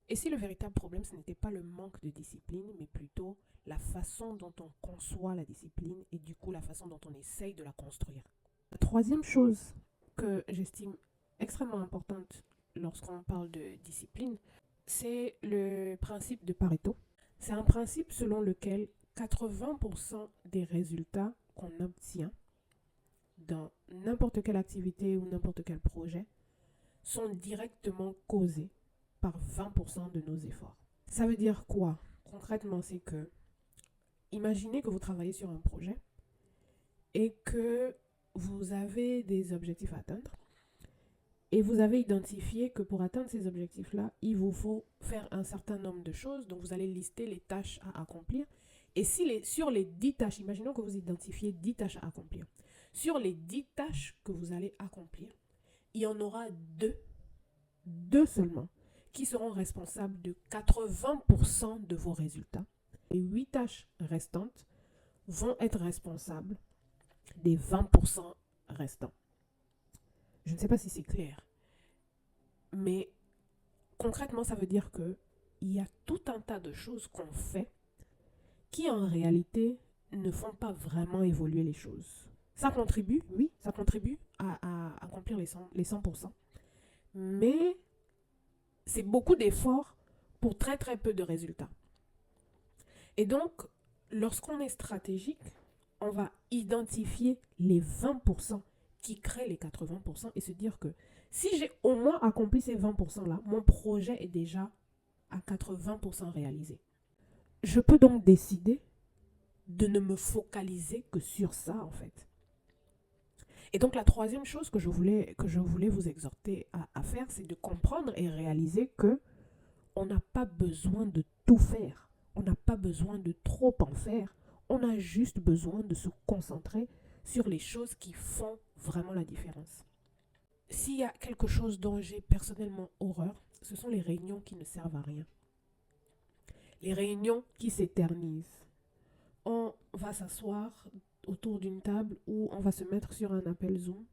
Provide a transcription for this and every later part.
Et si le véritable problème, ce n'était pas le manque de discipline, mais plutôt la façon dont on conçoit la discipline et du coup la façon dont on essaye de la construire. La troisième chose que j'estime extrêmement importante lorsqu'on parle de discipline, c'est le principe de Pareto. C'est un principe selon lequel 80% des résultats qu'on obtient dans n'importe quelle activité ou n'importe quel projet sont directement causés par 20% de nos efforts. Ça veut dire quoi? Concrètement, c'est que imaginez que vous travaillez sur un projet et que vous avez des objectifs à atteindre et vous avez identifié que pour atteindre ces objectifs-là, il vous faut faire un certain nombre de choses. Donc, vous allez lister les tâches à accomplir. Et sur les 10 tâches, imaginons que vous identifiez 10 tâches à accomplir. Sur les 10 tâches que vous allez accomplir, il y en aura deux seulement, qui seront responsables de 80% de vos résultats. Les 8 tâches restantes vont être responsables des 20% restants. Je ne sais pas si c'est clair, mais concrètement, ça veut dire qu'il y a tout un tas de choses qu'on fait qui en réalité ne font pas vraiment évoluer les choses. Ça contribue, oui, ça contribue à accomplir les 100%, mais c'est beaucoup d'efforts pour très très peu de résultats. Et donc, lorsqu'on est stratégique, on va identifier les 20% qui créent les 80% et se dire que si j'ai au moins accompli ces 20%-là, mon projet est déjà à 80% réalisé. Je peux donc décider de ne me focaliser que sur ça, en fait. Et donc, la troisième chose que je voulais vous exhorter à faire, c'est de comprendre et réaliser que on n'a pas besoin de tout faire. On n'a pas besoin de trop en faire. On a juste besoin de se concentrer sur les choses qui font vraiment la différence. S'il y a quelque chose dont j'ai personnellement horreur, ce sont les réunions qui ne servent à rien. Les réunions qui s'éternisent. On va s'asseoir autour d'une table ou on va se mettre sur un appel Zoom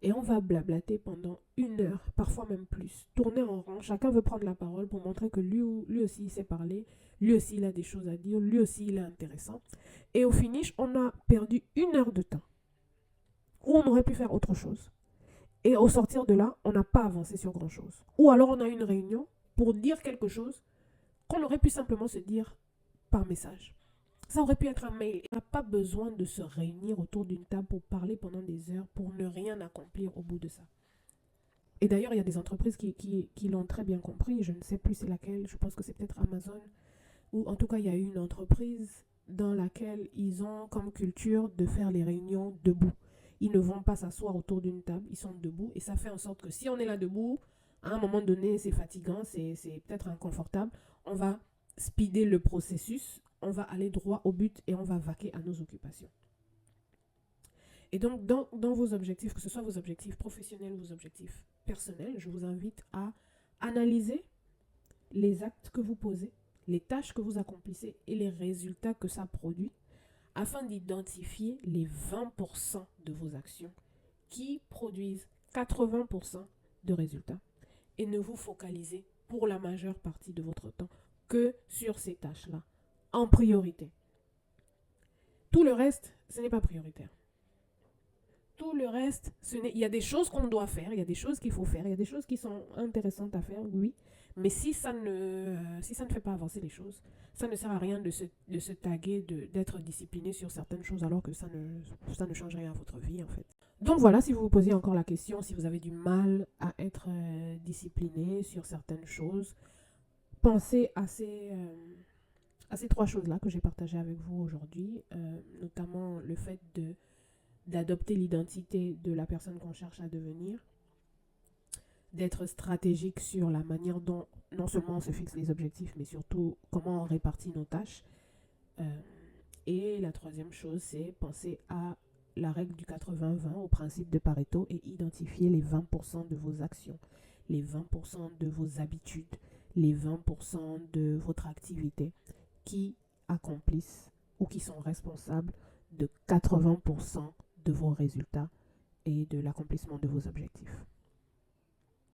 et on va blablater pendant 1 heure, parfois même plus. Tourner en rond, chacun veut prendre la parole pour montrer que lui aussi il sait parler, lui aussi il a des choses à dire, lui aussi il est intéressant. Et au finish, on a perdu 1 heure de temps où on aurait pu faire autre chose. Et au sortir de là, on n'a pas avancé sur grand chose. Ou alors on a une réunion pour dire quelque chose qu'on aurait pu simplement se dire par message. Ça aurait pu être un mail. On n'a pas besoin de se réunir autour d'une table pour parler pendant des heures pour ne rien accomplir au bout de ça. Et d'ailleurs, il y a des entreprises qui l'ont très bien compris. Je ne sais plus c'est laquelle. Je pense que c'est peut-être Amazon. Ou en tout cas, il y a une entreprise dans laquelle ils ont comme culture de faire les réunions debout. Ils ne vont pas s'asseoir autour d'une table. Ils sont debout. Et ça fait en sorte que si on est là debout, à un moment donné, c'est fatigant, c'est peut-être inconfortable. On va speeder le processus. On va aller droit au but et on va vaquer à nos occupations. Et donc, dans vos objectifs, que ce soit vos objectifs professionnels ou vos objectifs personnels, je vous invite à analyser les actes que vous posez, les tâches que vous accomplissez et les résultats que ça produit, afin d'identifier les 20% de vos actions qui produisent 80% de résultats et ne vous focalisez pour la majeure partie de votre temps que sur ces tâches-là, en priorité. Tout le reste, ce n'est pas prioritaire. Tout le reste, il y a des choses qu'on doit faire, il y a des choses qu'il faut faire, il y a des choses qui sont intéressantes à faire, oui. Mais si ça ne fait pas avancer les choses, ça ne sert à rien de se taguer, d'être discipliné sur certaines choses alors que ça ne change rien à votre vie en fait. Donc voilà, si vous vous posez encore la question, si vous avez du mal à être discipliné sur certaines choses, pensez à ces 3 choses-là que j'ai partagées avec vous aujourd'hui, notamment le fait d'adopter l'identité de la personne qu'on cherche à devenir, d'être stratégique sur la manière dont non seulement on se fixe les objectifs, mais surtout comment on répartit nos tâches. Et la troisième chose, c'est penser à la règle du 80-20, au principe de Pareto, et identifier les 20% de vos actions, les 20% de vos habitudes, les 20% de votre activité qui accomplissent ou qui sont responsables de 80% de vos résultats et de l'accomplissement de vos objectifs.